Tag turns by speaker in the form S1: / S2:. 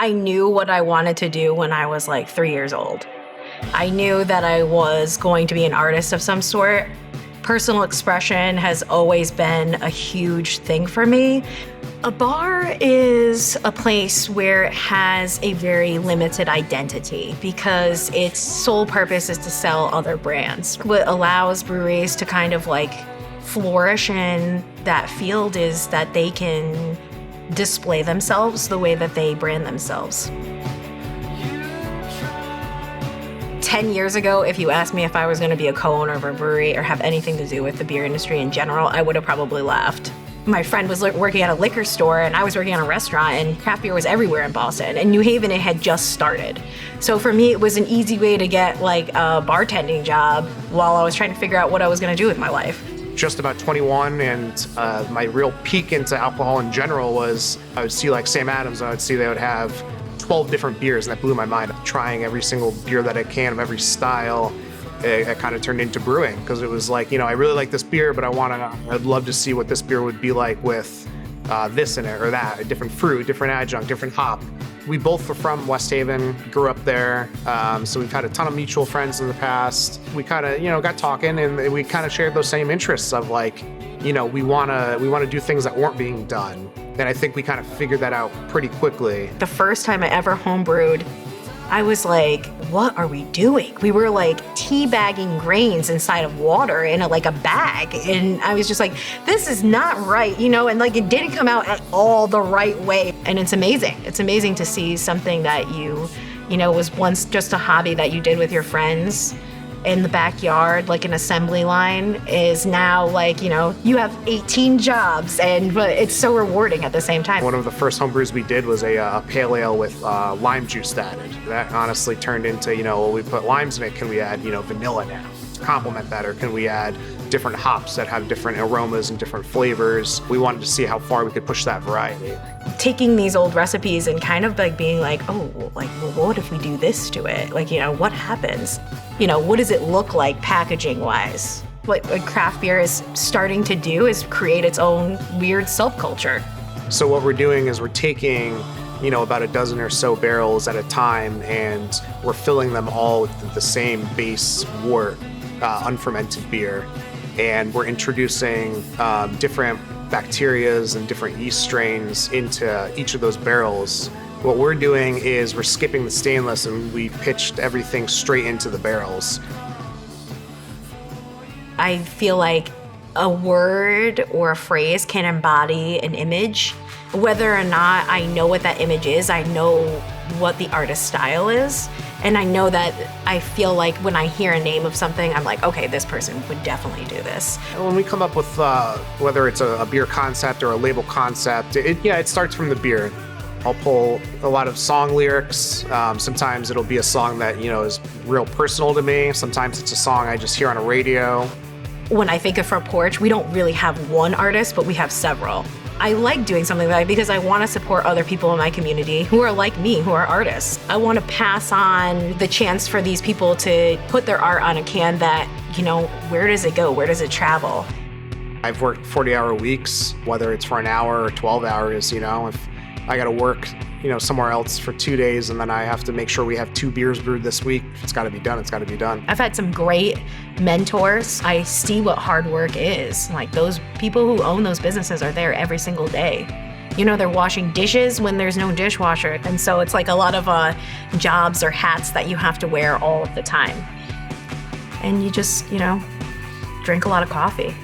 S1: I knew what I wanted to do when I was like 3 years old. I knew that I was going to be an artist of some sort. Personal expression has always been a huge thing for me. A bar is a place where it has a very limited identity because its sole purpose is to sell other brands. What allows breweries to kind of like flourish in that field is that they can display themselves the way that they brand themselves. 10 years ago, if you asked me if I was going to be a co-owner of a brewery or have anything to do with the beer industry in general, I would have probably laughed. My friend was working at a liquor store and I was working at a restaurant, and craft beer was everywhere in Boston. In New Haven, it had just started. So for me, it was an easy way to get like a bartending job while I was trying to figure out what I was going to do with my life.
S2: Just about 21, and my real peak into alcohol in general was I would see like Sam Adams, and I would see they would have 12 different beers, and that blew my mind. Trying every single beer that I can of every style. It kind of turned into brewing because it was like, I really like this beer, but I'd love to see what this beer would be like with this in it or that, a different fruit, different adjunct, different hop. We both were from West Haven, grew up there, so we've had a ton of mutual friends in the past. We kind of, got talking, and we kind of shared those same interests of like, we want to do things that weren't being done. And I think we kind of figured that out pretty quickly.
S1: The first time I ever homebrewed, I was like, what are we doing? We were like teabagging grains inside of water in a bag. And I was just like, this is not right, and like it didn't come out at all the right way. And it's amazing. It's amazing to see something that was once just a hobby that you did with your friends in the backyard, like an assembly line, is now like, you have 18 jobs, but it's so rewarding at the same time.
S2: One of the first homebrews we did was a pale ale with lime juice added. That honestly turned into, well, we put limes in it, can we add, vanilla now to complement that, or can we add different hops that have different aromas and different flavors? We wanted to see how far we could push that variety.
S1: Taking these old recipes and kind of like being like, well, what if we do this to it? Like, what happens? What does it look like packaging wise? What craft beer is starting to do is create its own weird subculture.
S2: So what we're doing is we're taking, about a dozen or so barrels at a time, and we're filling them all with the same base wort, unfermented beer. And we're introducing different bacterias and different yeast strains into each of those barrels. What we're doing is we're skipping the stainless, and we pitched everything straight into the barrels.
S1: I feel like a word or a phrase can embody an image. Whether or not I know what that image is, I know what the artist's style is. And I know that I feel like when I hear a name of something, I'm like, okay, this person would definitely do this.
S2: When we come up with whether it's a beer concept or a label concept, it starts from the beer. I'll pull a lot of song lyrics. Sometimes it'll be a song that, is real personal to me. Sometimes it's a song I just hear on a radio.
S1: When I think of For Porch, we don't really have one artist, but we have several. I like doing something like that because I want to support other people in my community who are like me, who are artists. I want to pass on the chance for these people to put their art on a can that, where does it go? Where does it travel?
S2: I've worked 40-hour weeks, whether it's for an hour or 12 hours, if I got to work, somewhere else for 2 days, and then I have to make sure we have 2 beers brewed this week. If it's got to be done, it's got to be done.
S1: I've had some great mentors. I see what hard work is. Like, those people who own those businesses are there every single day. They're washing dishes when there's no dishwasher. And so it's like a lot of jobs or hats that you have to wear all of the time. And you just, drink a lot of coffee.